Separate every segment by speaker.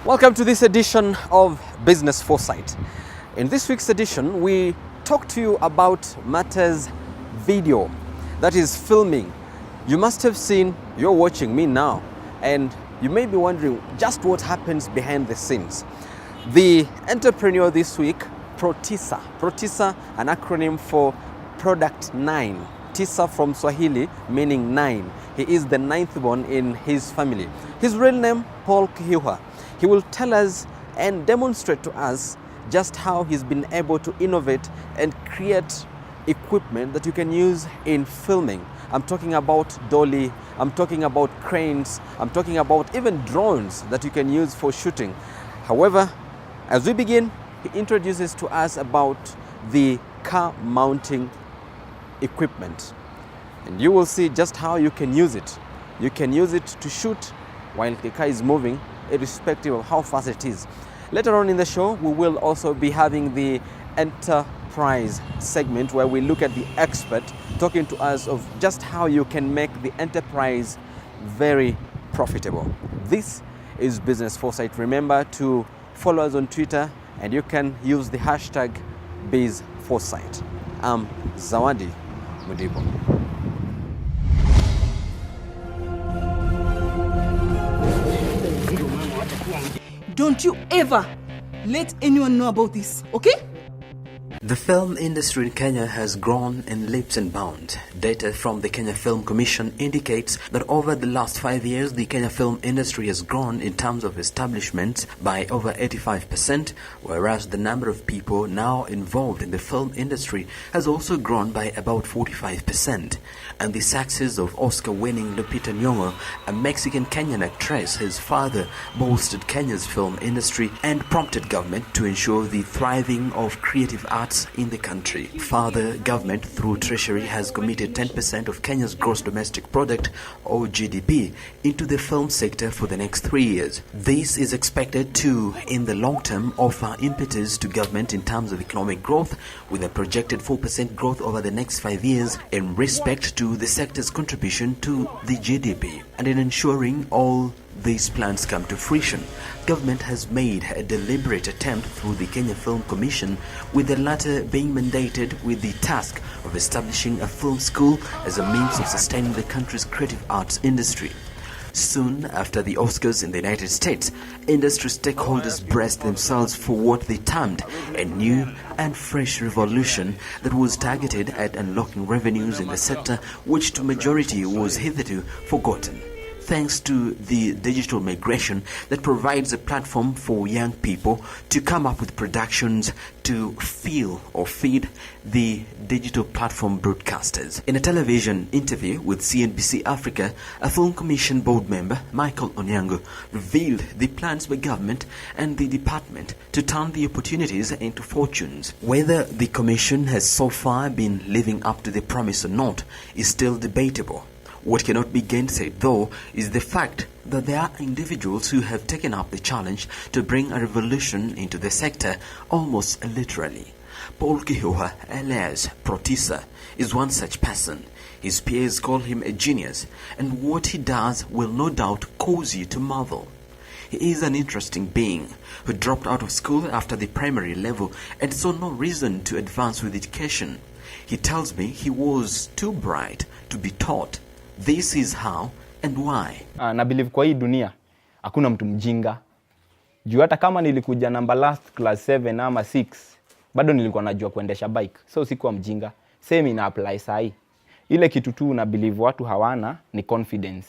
Speaker 1: Welcome to this edition of Business Foresight. In this week's edition, we talk to you about matters video, that is filming. You must have seen, you're watching me now, and you may be wondering just what happens behind the scenes. The entrepreneur this week, Protisa. Protisa, an acronym for Product 9. Tisa from Swahili, meaning 9. He is the 9th born in his family. His real name, Paul Kihuha. He will tell us and demonstrate to us just how he's been able to innovate and create equipment that you can use in filming. I'm talking about dolly, I'm talking about cranes, I'm talking about even drones that you can use for shooting. However, as we begin, he introduces to us about the car mounting equipment. And you will see just how you can use it. You can use it to shoot while the car is moving, irrespective of how fast it is. Later on in the show, we will also be having the enterprise segment where we look at the expert talking to us of just how you can make the enterprise very profitable. This is Business Foresight. Remember to follow us on Twitter and you can use the hashtag BizForesight. I'm Zawadi Mudibo.
Speaker 2: Don't you ever let anyone know about this, okay?
Speaker 3: The film industry in Kenya has grown in leaps and bounds. Data from the Kenya Film Commission indicates that over the last 5 years, the Kenya film industry has grown in terms of establishments by over 85%, whereas the number of people now involved in the film industry has also grown by about 45%. And the success of Oscar-winning Lupita Nyong'o, a Mexican-Kenyan actress, has further bolstered Kenya's film industry and prompted government to ensure the thriving of creative arts in the country. Further, government through Treasury has committed 10% of Kenya's gross domestic product, or GDP, into the film sector for the next 3 years. This is expected to, in the long term, offer impetus to government in terms of economic growth, with a projected 4% growth over the next 5 years in respect to the sector's contribution to the GDP. And in ensuring all these plans come to fruition, government has made a deliberate attempt through the Kenya Film Commission, with the latter being mandated with the task of establishing a film school as a means of sustaining the country's creative arts industry. Soon after the Oscars in the United States, industry stakeholders braced themselves for what they termed a new and fresh revolution that was targeted at unlocking revenues in the sector, which to majority was hitherto forgotten. Thanks to the digital migration that provides a platform for young people to come up with productions to fill or feed the digital platform broadcasters. In a television interview with CNBC Africa, a Film Commission board member, Michael Onyango, revealed the plans by government and the department to turn the opportunities into fortunes. Whether the commission has so far been living up to the promise or not is still debatable. What cannot be gainsaid, though, is the fact that there are individuals who have taken up the challenge to bring a revolution into the sector, almost literally. Paul Kihuha, alias Protisa, is one such person. His peers call him a genius, and what he does will no doubt cause you to marvel. He is an interesting being who dropped out of school after the primary level and saw no reason to advance with education. He tells me he was too bright to be taught. This is how and why.
Speaker 4: Na believe kwa hii dunia hakuna mtu mjinga. Juu hata kama nilikuja number last class 7 ama 6, bado nilikuwa najua kuendesha bike. So sikuwa mjinga. Same ina apply sahi. Ile kitu tu na believe watu hawana ni confidence.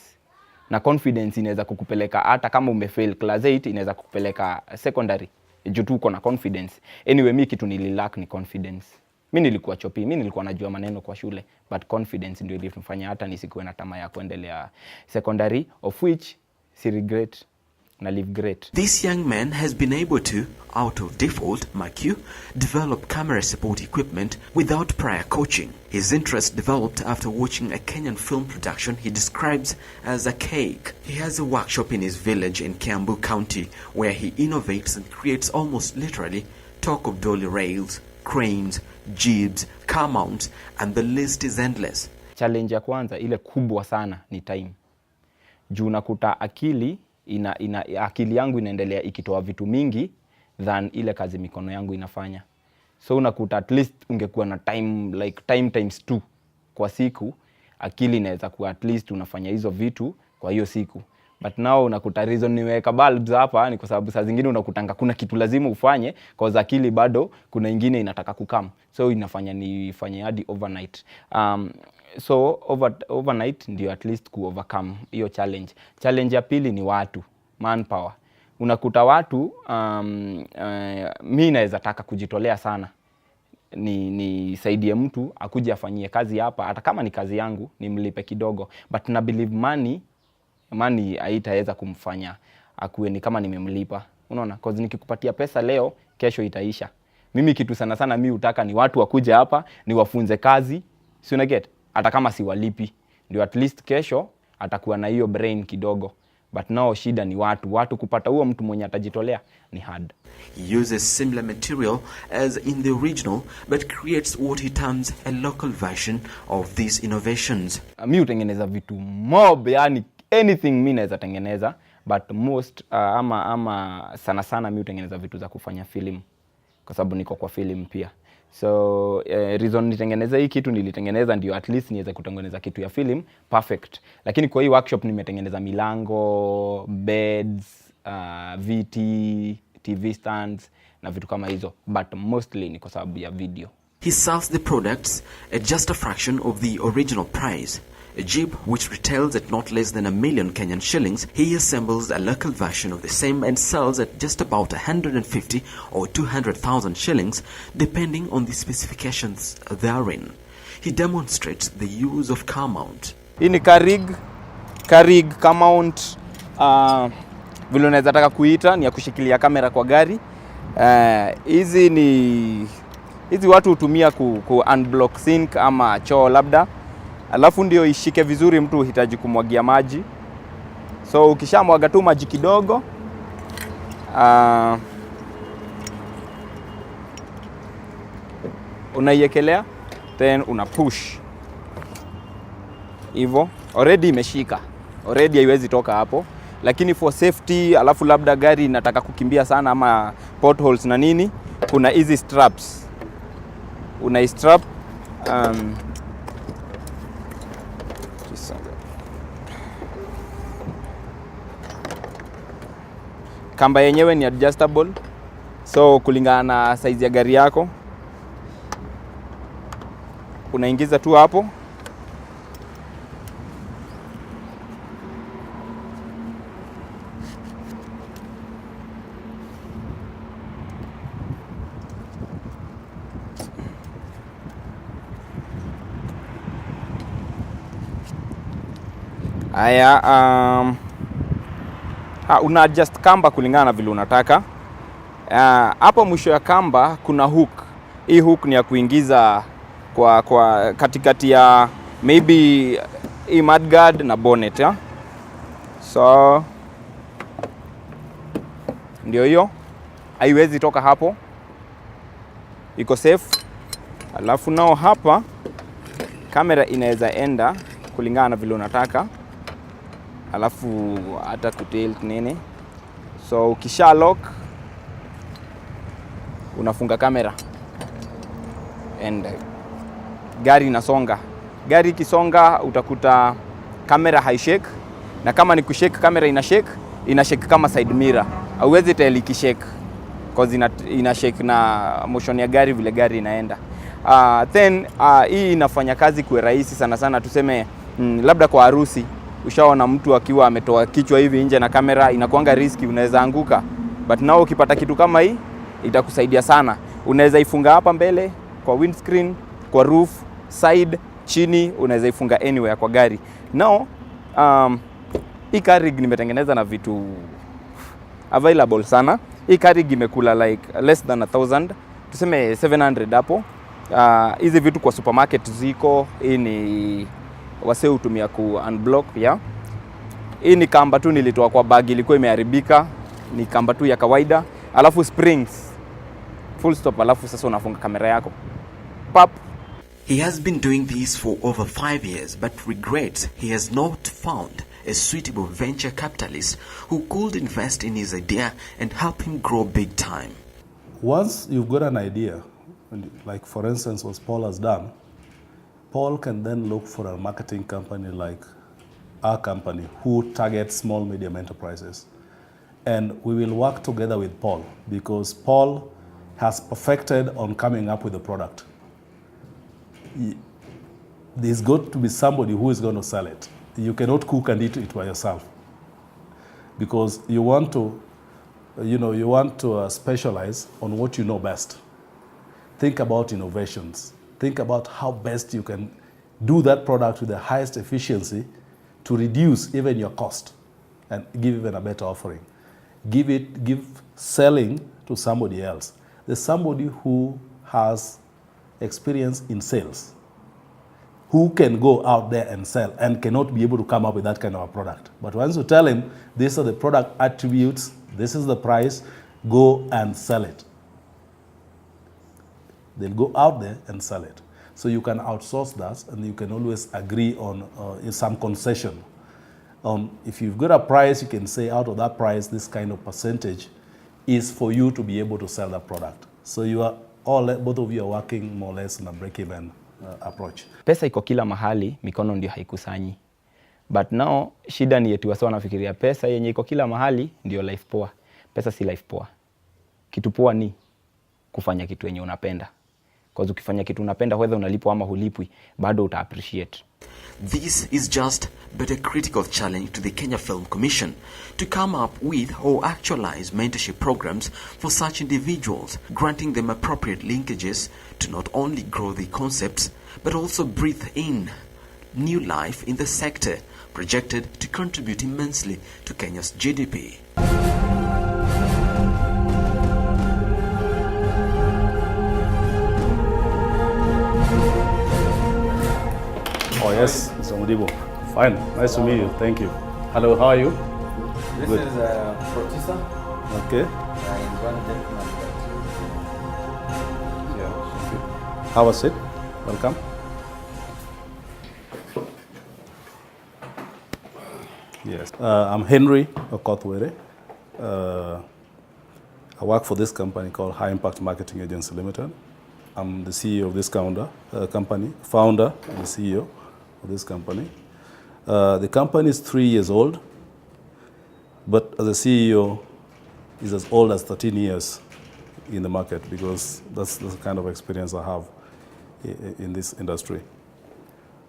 Speaker 4: Na confidence inaweza kukupeleka hata kama umefail class 8 inaweza kukupeleka secondary. Juu tu uko na confidence. Anyway, mimi kitu nililack ni confidence. Mimi nilikuwa chopi, mimi nilikuwa najua maneno kwa shule, but confidence ndio ilifanya hata nisikuwe na tamaa ya kuendelea secondary, of which si regret na live great.
Speaker 3: This young man has been able to, out of default, mark you, develop camera support equipment without prior coaching. His interest developed after watching a Kenyan film production he describes as a cake. He has a workshop in his village in Kiambu County where he innovates and creates almost literally talk of dolly rails, cranes, jibs, car mounts, and the list is endless.
Speaker 4: Challenge ya kwanza ile kubwa sana ni time. Juu nakuta akili akili yangu inaendelea ikitoa vitu mingi than ile kazi mikono yangu inafanya. So unakuta at least ungekuwa na time like time times 2 kwa siku, akili inaweza kuwa at least unafanya hizo vitu kwa hiyo siku. But now unakuta reason niweka bulbs hapa ni kwa sababu saa zingine unakutanga kuna kitu lazima ufanye kwa akili bado kuna ingine inataka kukam. So inafanya nifanye hadi overnight. So overnight ndio at least ku overcome hiyo challenge. Challenge ya pili ni watu, manpower. Unakuta watu mimi naweza taka kujitolea sana. Nisaidie mtu akuje afanyie kazi hapa, hata kama ni kazi yangu nimlipe kidogo, but na believe money haitaweza kumfanya akuwe ni kama nimemlipa. Unaona, cause nikikupatia pesa leo, kesho itaisha. Mimi kitu sana mimi hutaka ni watu wakuje hapa niwafunze kazi, si una get, hata kama siwalipi, ndio at least kesho atakuwa na hiyo brain kidogo. But now shida ni watu kupata huo mtu mwenye atajitolea ni hard.
Speaker 3: He uses similar material as in the original, but creates what he terms a local version of these innovations.
Speaker 4: Mimi hutengeneza vitu mob, yani anything mimi naweza tengeneza, but most ama sana mimi hutengeneza vitu za kufanya film kwa sababu niko kwa film pia. So reason nitengeneza hii kitu nilitengeneza ndio at least niweze kutengeneza kitu ya film perfect. Lakini kwa hii workshop nimetengeneza milango, beds, viti, TV stands na vitu kama hizo, but mostly ni kwa sababu ya video.
Speaker 3: He sells the products at just a fraction of the original price. A Jeep which retails at not less than 1 million Kenyan shillings, he assembles a local version of the same and sells at just about 150 or 200,000 shillings, depending on the specifications therein. He demonstrates the use of car mount.
Speaker 4: Hii ni car mount, vile unaweza taka kuita, ni ya kushikilia kamera kwa gari. Hizi watu hutumia ku unblock sink ama choo labda. Alafu ndio ishike vizuri, mtu uhitaji kumwagia maji. So ukishamwaga tu maji kidogo, unaiekelea, then una push. Hivyo, already imeshika. Already haiwezi toka hapo. Lakini for safety, alafu labda gari inataka kukimbia sana ama potholes na nini, kuna hizi straps. Unaistrap, kamba yenyewe ni adjustable, so kulingana na size ya gari yako unaingiza tu hapo. Haya, una adjust kamba kulingana na vile unataka. Hapo mwisho ya kamba kuna hook. Hii hook ni ya kuingiza kwa katikati ya maybe hii mudguard na bonnet, ya. So ndio hiyo. Haiwezi toka hapo. Iko safe. Alafu nao hapa kamera inaweza enda kulingana na vile unataka. Alafu hata kutilt nini. So ukisha lock unafunga kamera and gari inasonga. Gari ikisonga utakuta kamera haishake, na kama ni kushake kamera inashake kama side mirror. Hauwezi tell ikishake cause inashake na motion ya gari vile gari inaenda. Then hii inafanya kazi kuwe rahisi sana tuseme labda kwa harusi. Ushaona mtu akiwa ametoa kichwa hivi nje na kamera, inakuanga riski, unaweza anguka. But now ukipata kitu kama hii itakusaidia sana. Unaweza ifunga hapa mbele kwa windscreen, kwa roof, side, chini, unaweza ifunga anywhere kwa gari. Now hii car rig nimetengeneza na vitu available sana. Hii car rig imekula like less than 1,000, tuseme 700 hapo. Hizi vitu kwa supermarket ziko. Hii ni wase hutumia ku unblock, ya. Hii ni kamba tu nilitoa kwa bag, ilikuwa imeharibika. Ni kamba tu ya kawaida. Alafu springs. Full stop, alafu sasa unafunga kamera yako. Pap.
Speaker 3: He has been doing this for over 5 years, but regrets he has not found a suitable venture capitalist who could invest in his idea and help him grow big time.
Speaker 5: Once you've got an idea, like for instance what Paul has done, Paul can then look for a marketing company like our company who targets small, medium enterprises. And we will work together with Paul because Paul has perfected on coming up with a product. There's got to be somebody who is going to sell it. You cannot cook and eat it by yourself because you want to specialize on what you know best. Think about innovations. Think about how best you can do that product with the highest efficiency to reduce even your cost and give even a better offering. Give selling to somebody else. There's somebody who has experience in sales, who can go out there and sell and cannot be able to come up with that kind of a product. But once you tell him, these are the product attributes, this is the price, go and sell it. They'll go out there and sell it. So you can outsource that and you can always agree on some concession. If you've got a price, you can say out of that price, this kind of percentage is for you to be able to sell that product. So you are both of you are working more or less in a break-even approach.
Speaker 4: Pesa iko kila mahali, mikono ndio haikusanyi. But now shida ni yetu wasa wanafikiria pesa yenye iko kila mahali ndio life poa. Pesa si life poa. Kitu poa ni kufanya kitu yenye unapenda. Because ukifanya kitu unapenda whether unalipwa ama hulipwi, bado uta appreciate.
Speaker 3: This is just but a critical challenge to the Kenya Film Commission to come up with or actualize mentorship programs for such individuals, granting them appropriate linkages to not only grow the concepts, but also breathe in new life in the sector, projected to contribute immensely to Kenya's GDP.
Speaker 5: Oh yes, Mr. Mudibo. Fine, nice to meet you. Thank you. Hello, how are you?
Speaker 1: This
Speaker 5: Good.
Speaker 1: is Protisa.
Speaker 5: Okay.
Speaker 1: And one gentleman.
Speaker 5: Yeah. Have a seat. Welcome. Yes. I'm Henry Okothwere. I work for this company called High Impact Marketing Agency Limited. I'm the CEO of this company, founder and the CEO of this company. The company is 3 years old, but as a CEO, is as old as 13 years in the market because that's the kind of experience I have in this industry.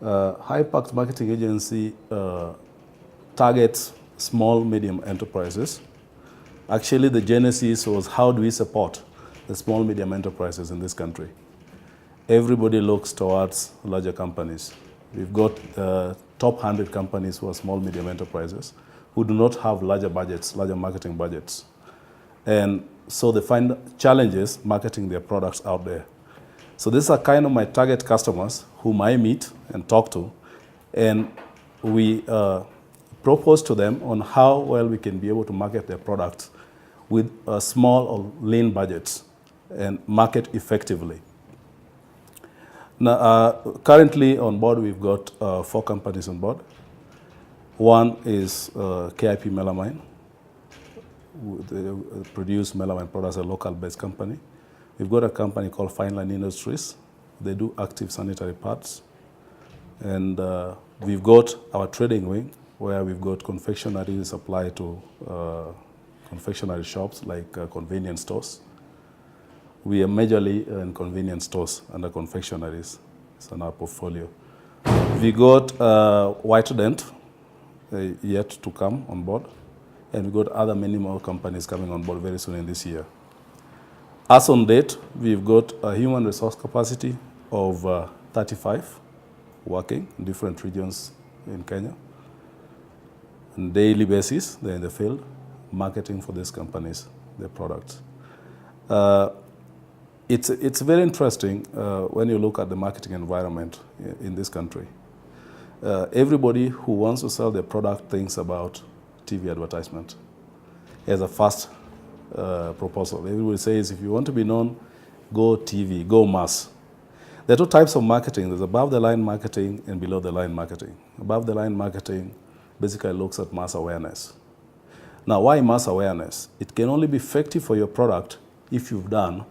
Speaker 5: High Impact Marketing Agency targets small, medium enterprises. Actually, the genesis was how do we support the small, medium enterprises in this country. Everybody looks towards larger companies. We've got top 100 companies who are small, medium enterprises who do not have larger budgets, larger marketing budgets. And so they find challenges marketing their products out there. So these are kind of my target customers whom I meet and talk to. And we propose to them on how well we can be able to market their products with small or lean budgets and market effectively. Now, currently on board, we've got 4 companies on board. One is KIP Melamine. They produce melamine products, a local-based company. We've got a company called Fine Line Industries. They do active sanitary pads. And we've got our trading wing, where we've got confectionery supply to confectionery shops like convenience stores. We are majorly in convenience stores under confectionaries. It's in our portfolio. We got Whitedent yet to come on board, and we got other many more companies coming on board very soon in this year. As on date, we've got a human resource capacity of 35 working in different regions in Kenya. On a daily basis, they're in the field marketing for these companies, their products. It's very interesting when you look at the marketing environment in this country. Everybody who wants to sell their product thinks about TV advertisement as a first proposal. Everybody says, if you want to be known, go TV, go mass. There are 2 types of marketing. There's above-the-line marketing and below-the-line marketing. Above-the-line marketing basically looks at mass awareness. Now, why mass awareness? It can only be effective for your product if you've done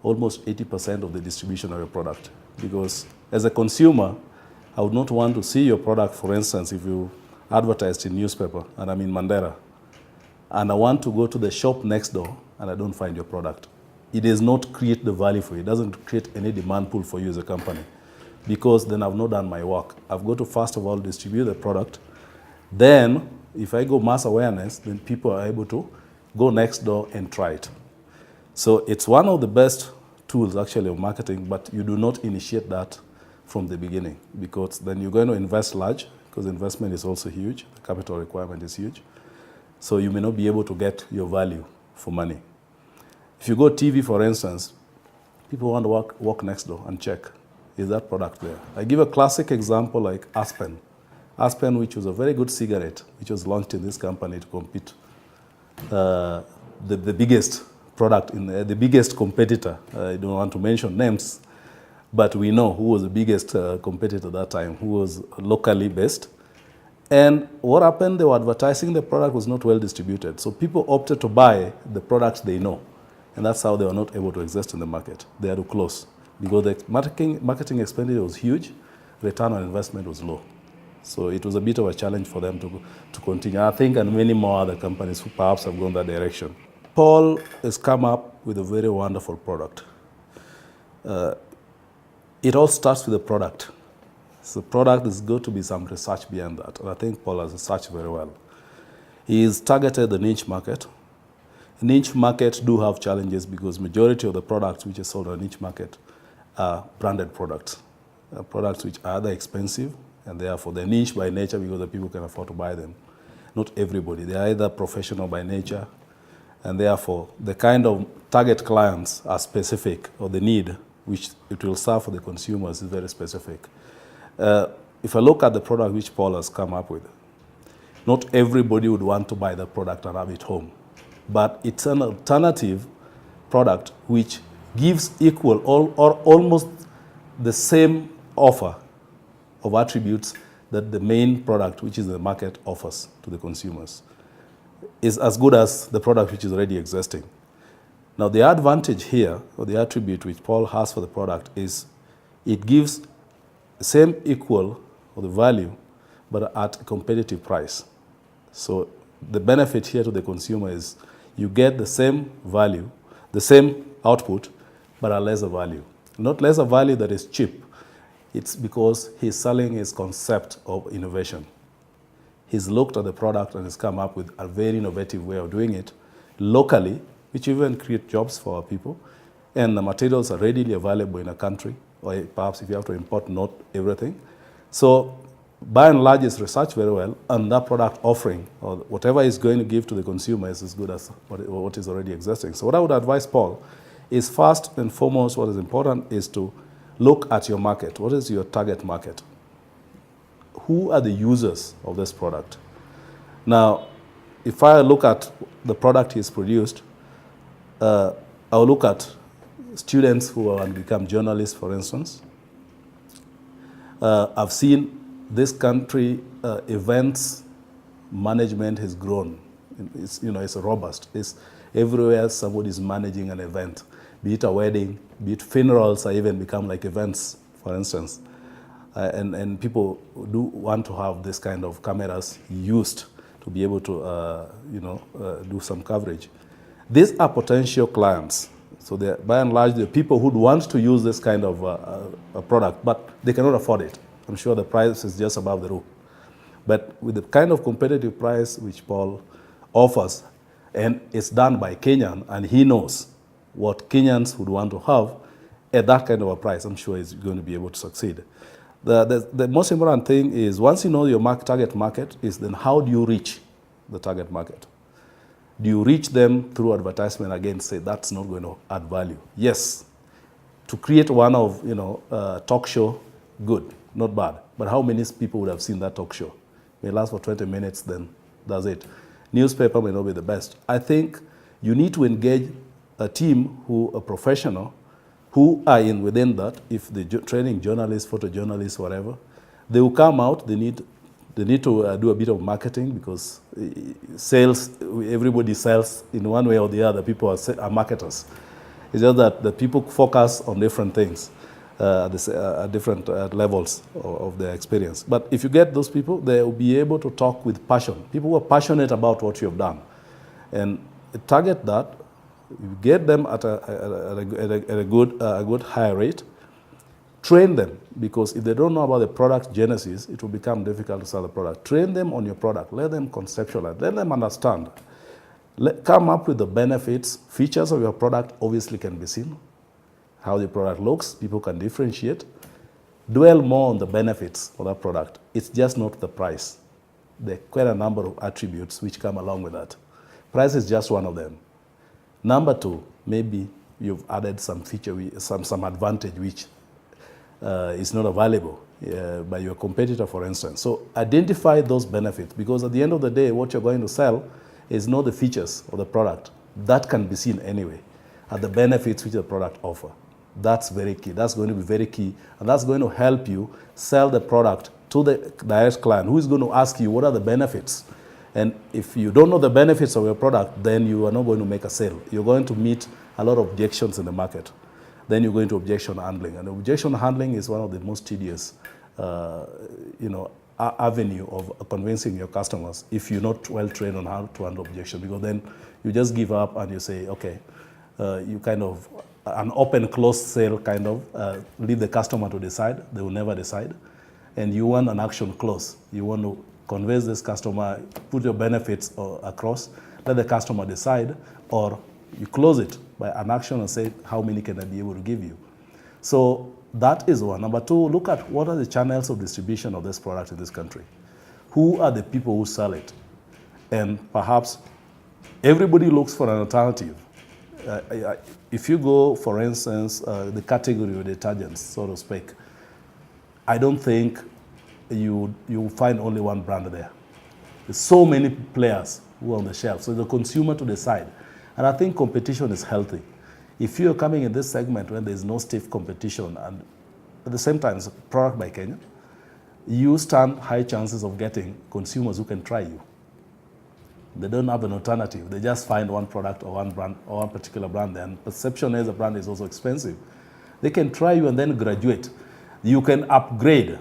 Speaker 5: almost 80% of the distribution of your product. Because as a consumer, I would not want to see your product, for instance, if you advertised in newspaper, and I'm in Mandera, and I want to go to the shop next door, and I don't find your product. It does not create the value for you. It doesn't create any demand pool for you as a company, because then I've not done my work. I've got to, first of all, distribute the product. Then, if I go mass awareness, then people are able to go next door and try it. So it's one of the best tools, actually, of marketing, but you do not initiate that from the beginning, because then you're going to invest large, because investment is also huge. The capital requirement is huge. So you may not be able to get your value for money. If you go TV, for instance, people want to walk next door and check, is that product there? I give a classic example like Aspen. Aspen, which was a very good cigarette, which was launched in this company to compete. The biggest product, the biggest competitor, I don't want to mention names, but we know who was the biggest competitor at that time, who was locally based. And what happened, they were advertising the product was not well distributed. So people opted to buy the products they know. And that's how they were not able to exist in the market. They had to close because the marketing expenditure was huge, return on investment was low. So it was a bit of a challenge for them to continue. I think, and many more other companies who perhaps have gone that direction. Paul has come up with a very wonderful product. It all starts with the product. So the product is going to be some research beyond that. And I think Paul has researched very well. He's targeted the niche market. Niche markets do have challenges because majority of the products which are sold on niche market are branded products. Products which are either expensive and therefore they're niche by nature because the people can afford to buy them. Not everybody. They are either professional by nature and therefore the kind of target clients are specific, or the need which it will serve for the consumers is very specific. If I look at the product which Paul has come up with, not everybody would want to buy the product and have it home. But it's an alternative product which gives equal or almost the same offer of attributes that the main product, which is the market, offers to the consumers. Is as good as the product which is already existing. Now the advantage here, or the attribute which Paul has for the product, is it gives the same equal or the value, but at a competitive price. So the benefit here to the consumer is you get the same value, the same output, but a lesser value. Not lesser value that is cheap. It's because he's selling his concept of innovation. He's looked at the product and has come up with a very innovative way of doing it locally, which even create jobs for our people. And the materials are readily available in a country, or perhaps if you have to import, not everything. So by and large, it's researched very well, and that product offering, or whatever is going to give to the consumer, is as good as what is already existing. So what I would advise Paul is, first and foremost, what is important is to look at your market. What is your target market? Who are the users of this product? Now, if I look at the product he's produced, I'll look at students who want to become journalists, for instance. I've seen this country events management has grown. It's robust. It's everywhere somebody's managing an event, be it a wedding, be it funerals, or even become like events, for instance. And people do want to have this kind of cameras used to be able to, do some coverage. These are potential clients. So by and large, the people who want to use this kind of a product, but they cannot afford it. I'm sure the price is just above the roof. But with the kind of competitive price which Paul offers, and it's done by Kenyan, and he knows what Kenyans would want to have at that kind of a price, I'm sure he's going to be able to succeed. The most important thing is, once you know your target market, is then how do you reach the target market? Do you reach them through advertisement? Again, say that's not going to add value. Yes, to create one of, talk show, good, not bad. But how many people would have seen that talk show? It may last for 20 minutes, then that's it. Newspaper may not be the best. I think you need to engage a team who are professional, who are within that. If the training journalists, photojournalists, whatever, they will come out. They need They need to do a bit of marketing because sales, everybody sells in one way or the other. People are marketers. It's just that the people focus on different things at different levels of their experience. But if you get those people, they will be able to talk with passion. People who are passionate about what you have done. And target that, you get them at a good higher rate, train them, because if they don't know about the product genesis, it will become difficult to sell the product. Train them on your product. Let them conceptualize. Let them understand. Come up with the benefits. Features of your product obviously can be seen. How the product looks, people can differentiate. Dwell more on the benefits of that product. It's just not the price. There are quite a number of attributes which come along with that. Price is just one of them. Number two, maybe you've added some feature, some advantage which is not available by your competitor, for instance. So identify those benefits, because at the end of the day, what you're going to sell is not the features of the product. That can be seen anyway, at the benefits which the product offer. That's very key. That's going to be very key, and that's going to help you sell the product to the direct client, who is going to ask you what are the benefits. And if you don't know the benefits of your product, then you are not going to make a sale. You're going to meet a lot of objections in the market. Then you're going to objection handling. And objection handling is one of the most tedious avenue of convincing your customers if you're not well trained on how to handle objection, because then you just give up and you say, okay, you kind of, an open closed sale kind of, leave the customer to decide. They will never decide. And you want an action close. You want to convince this customer, put your benefits across, let the customer decide, or you close it by an action and say, how many can I be able to give you? So that is one. Number two, look at what are the channels of distribution of this product in this country. Who are the people who sell it? And perhaps everybody looks for an alternative. If you go, for instance, the category of detergents, so to speak, I don't think you find only one brand there. There's so many players who are on the shelf. So the consumer to decide. And I think competition is healthy. If you're coming in this segment when there's no stiff competition, and at the same time it's a product by Kenya, you stand high chances of getting consumers who can try you. They don't have an alternative. They just find one product or one brand or one particular brand there. And perception as a brand is also expensive. They can try you and then graduate. You can upgrade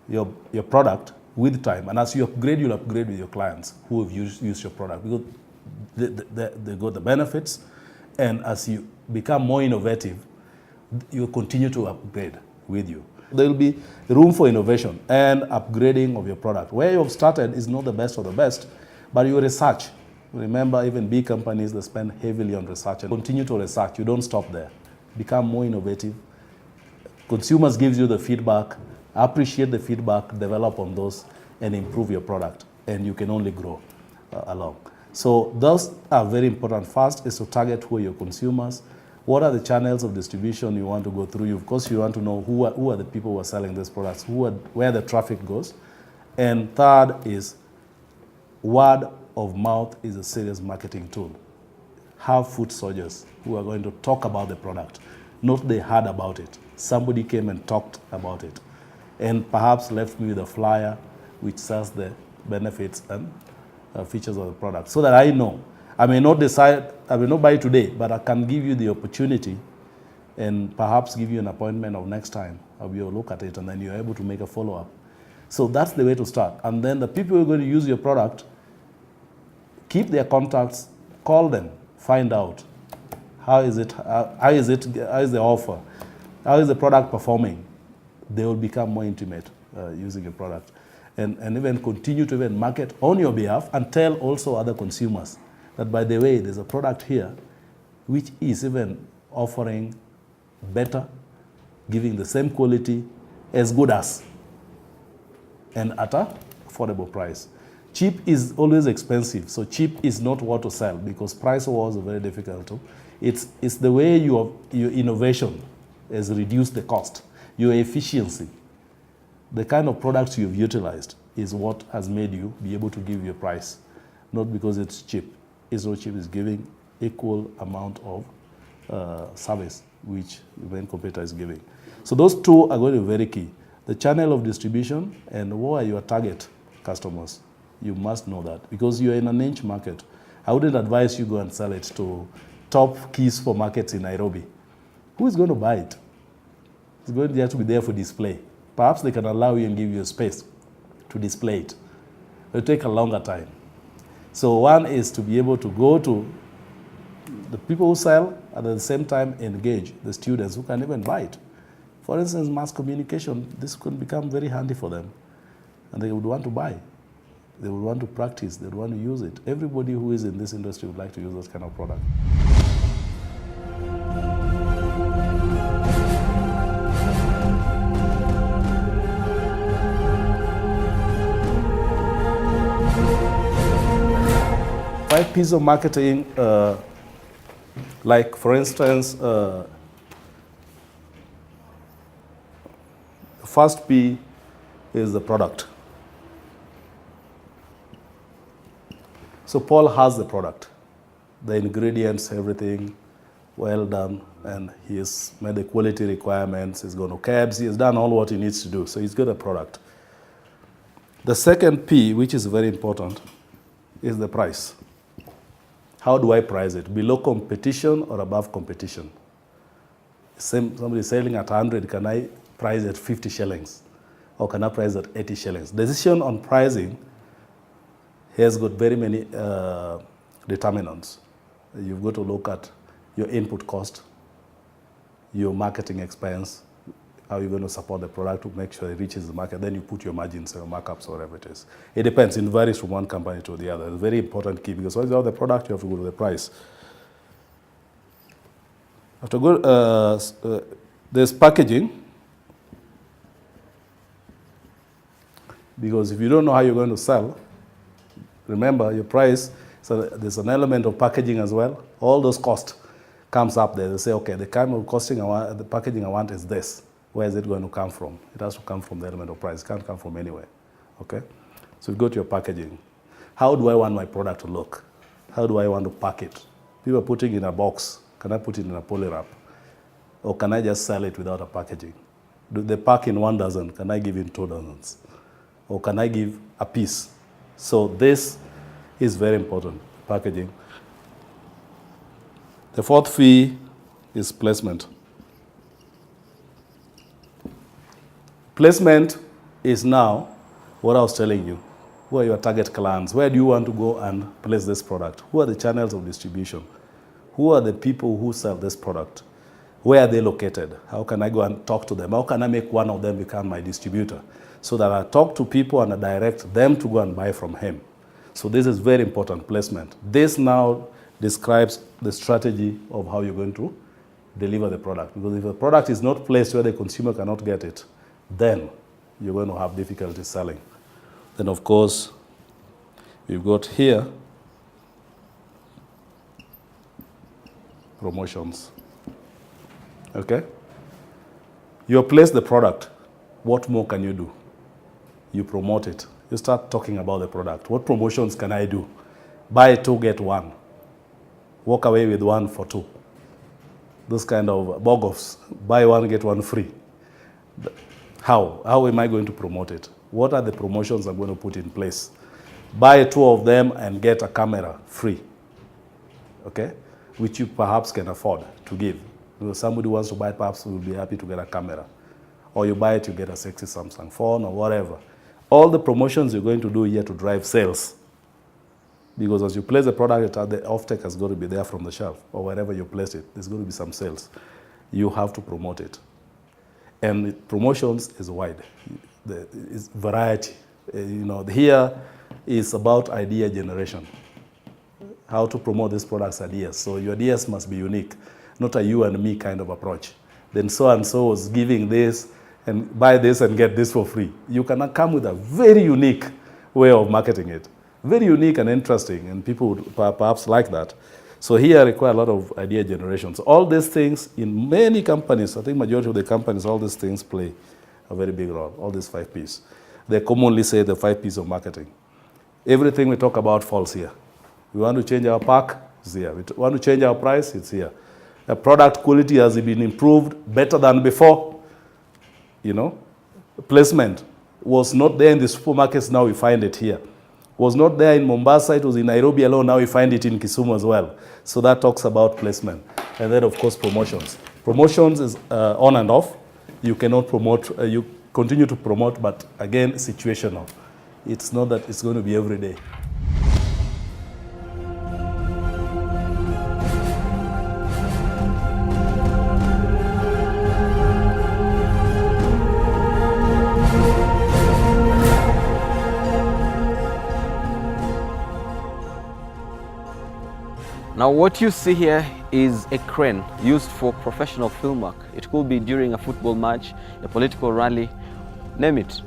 Speaker 5: your product with time. And as you upgrade, you'll upgrade with your clients who have used your product, because they got the benefits. And as you become more innovative, you continue to upgrade with you. There will be room for innovation and upgrading of your product. Where you have started is not the best of the best, but you research. Remember, even big companies, they spend heavily on research. And continue to research. You don't stop there. Become more innovative. Consumers give you the feedback. Appreciate the feedback. Develop on those and improve your product. And you can only grow along. So those are very important. First is to target who are your consumers. What are the channels of distribution you want to go through? Of course, you want to know who are the people who are selling these products, where the traffic goes. And third is word of mouth is a serious marketing tool. Have foot soldiers who are going to talk about the product, not they heard about it. Somebody came and talked about it, and perhaps left me with a flyer which sells the benefits and features of the product, so that I know. I may not decide, I may not buy today, but I can give you the opportunity and perhaps give you an appointment of next time. I'll be able to look at it, and then you're able to make a follow-up. So that's the way to start. And then the people who are going to use your product, keep their contacts, call them, find out how is the offer, how is the product performing. They will become more intimate using your product. And even continue to even market on your behalf, and tell also other consumers that, by the way, there's a product here which is even offering better, giving the same quality, as good as, and at an affordable price. Cheap is always expensive, so cheap is not what to sell, because price wars are very difficult too. It's the way your innovation has reduced the cost, your efficiency. The kind of products you've utilized is what has made you be able to give your price, not because it's cheap. It's not cheap, it's giving equal amount of service which the main competitor is giving. So those two are going to be very key. The channel of distribution and what are your target customers. You must know that because you're in a niche market. I wouldn't advise you go and sell it to top key supermarkets in Nairobi. Who is going to buy it? It's going to have to be there for display. Perhaps they can allow you and give you a space to display it. It will take a longer time. So one is to be able to go to the people who sell and at the same time engage the students who can even buy it. For instance, mass communication, this could become very handy for them. And they would want to buy. They would want to practice. They would want to use it. Everybody who is in this industry would like to use this kind of product. Five pieces of marketing, like for instance, the first P is the product. So Paul has the product, the ingredients, everything well done, and he has made the quality requirements, he's gone to cabs, he has done all what he needs to do, so he's got a product. The second P, which is very important, is the price. How do I price it? Below competition or above competition? Somebody selling at 100, can I price at 50 shillings? Or can I price at 80 shillings? Decision on pricing has got very many determinants. You've got to look at your input cost, your marketing expense, how you're going to support the product to make sure it reaches the market. Then you put your margins or markups or whatever it is. It depends. It varies from one company to the other. It's a very important key because once you have the product, you have to go to the price. After go, there's packaging. Because if you don't know how you're going to sell, remember your price, so there's an element of packaging as well. All those costs comes up there. They say, okay, the kind of costing I want, the packaging I want is this. Where is it going to come from? It has to come from the element of price. It can't come from anywhere, okay? So you go to your packaging. How do I want my product to look? How do I want to pack it? People are putting it in a box. Can I put it in a poly wrap? Or can I just sell it without a packaging? Do they pack in 1 dozen? Can I give in 2 dozens? Or can I give a piece? So this is very important, packaging. The fourth fee is placement. Placement is now what I was telling you. Who are your target clients? Where do you want to go and place this product? Who are the channels of distribution? Who are the people who sell this product? Where are they located? How can I go and talk to them? How can I make one of them become my distributor? So that I talk to people and I direct them to go and buy from him. So this is very important, placement. This now describes the strategy of how you're going to deliver the product. Because if the product is not placed where the consumer cannot get it, then you're going to have difficulty selling. Then of course, you've got here promotions. Okay? You have placed the product. What more can you do? You promote it. You start talking about the product. What promotions can I do? Buy 2, get 1. Walk away with 1 for 2. Those kind of bog-offs. Buy 1, get 1 free. How? How am I going to promote it? What are the promotions I'm going to put in place? Buy 2 of them and get a camera free. Okay? Which you perhaps can afford to give. Because somebody who wants to buy it perhaps will be happy to get a camera. Or you buy it, you get a sexy Samsung phone or whatever. All the promotions you're going to do here to drive sales. Because as you place the product, the offtake has got to be there from the shelf or wherever you place it. There's going to be some sales. You have to promote it. And promotions is wide. It's variety. Here is about idea generation. How to promote these products' ideas. So your ideas must be unique, not a you and me kind of approach. Then so-and-so was giving this, and buy this and get this for free. You cannot come with a very unique way of marketing it. Very unique and interesting, and people would perhaps like that. So here I require a lot of idea generation. So all these things in many companies, I think majority of the companies, all these things play a very big role, all these 5 Ps. They commonly say the 5 Ps of marketing. Everything we talk about falls here. We want to change our pack, it's here. We want to change our price, it's here. The product quality has been improved better than before. Placement. was not there in the supermarkets, now we find it here. Was not there in Mombasa, it was in Nairobi alone, now we find it in Kisumu as well. So that talks about placement. And then of course promotions. Promotions is on and off. You cannot promote, you continue to promote, but again, situational. It's not that it's going to be every day.
Speaker 1: Now what you see here is a crane used for professional film work. It could be during a football match, a political rally, name it.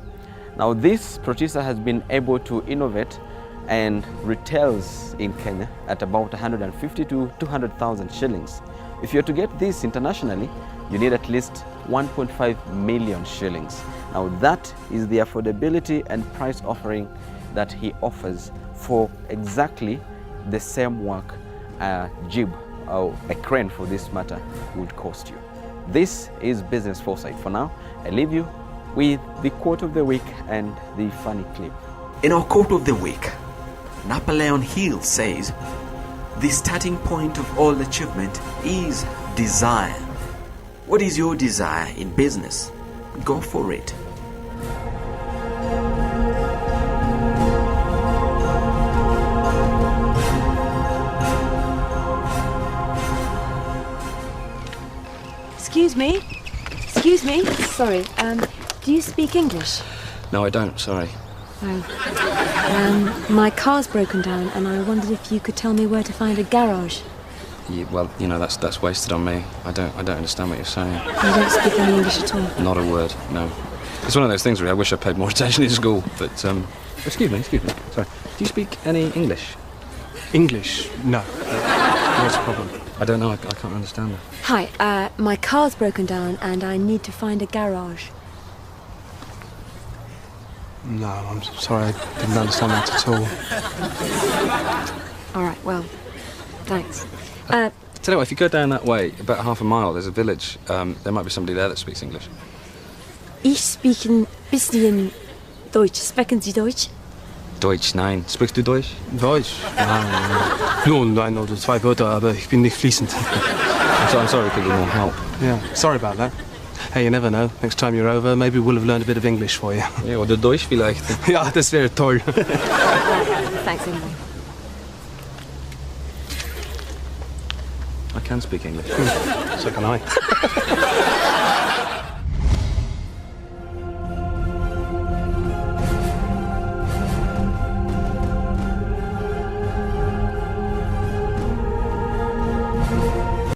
Speaker 1: Now this Protisa has been able to innovate and retails in Kenya at about 150 to 200,000 shillings. If you're to get this internationally, you need at least 1.5 million shillings. Now that is the affordability and price offering that he offers for exactly the same work a jib or a crane for this matter would cost you. This is Business Foresight. For now, I leave you with the quote of the week and the funny clip.
Speaker 3: In our quote of the week, Napoleon Hill says, "The starting point of all achievement is desire." What is your desire in business? Go for it.
Speaker 6: Excuse me? Excuse me? Sorry, do you speak English?
Speaker 7: No, I don't, sorry.
Speaker 6: Oh. My car's broken down and I wondered if you could tell me where to find a garage.
Speaker 7: Yeah, well, you know, that's wasted on me. I don't understand what you're saying.
Speaker 6: You don't speak any English at all?
Speaker 7: Not a word, no. It's one of those things where I wish I paid more attention in school, but, excuse me, sorry. Do you speak any English?
Speaker 8: English? No. What's the problem?
Speaker 7: I don't know, I can't understand that.
Speaker 6: Hi, my car's broken down and I need to find a garage.
Speaker 8: No, I'm sorry, I didn't understand that at all.
Speaker 6: All right, well, thanks.
Speaker 7: Tell you what, if you go down that way, about half a mile, there's a village. There might be somebody there that speaks English.
Speaker 6: Ich speak ein bisschen Deutsch. Sprechen Sie Deutsch?
Speaker 7: Deutsch, nein. Sprichst du Deutsch?
Speaker 8: Deutsch? Nein. Nur ein oder zwei Wörter, aber ich bin nicht fließend.
Speaker 7: I'm sorry, could you more help?
Speaker 8: Yeah, sorry about that. Hey, you never know. Next time you're over, maybe we'll have learned a bit of English for you.
Speaker 7: Ja, oder Deutsch vielleicht.
Speaker 8: Ja, das wäre toll.
Speaker 6: Thanks anyway.
Speaker 7: I can speak English.
Speaker 8: So can I.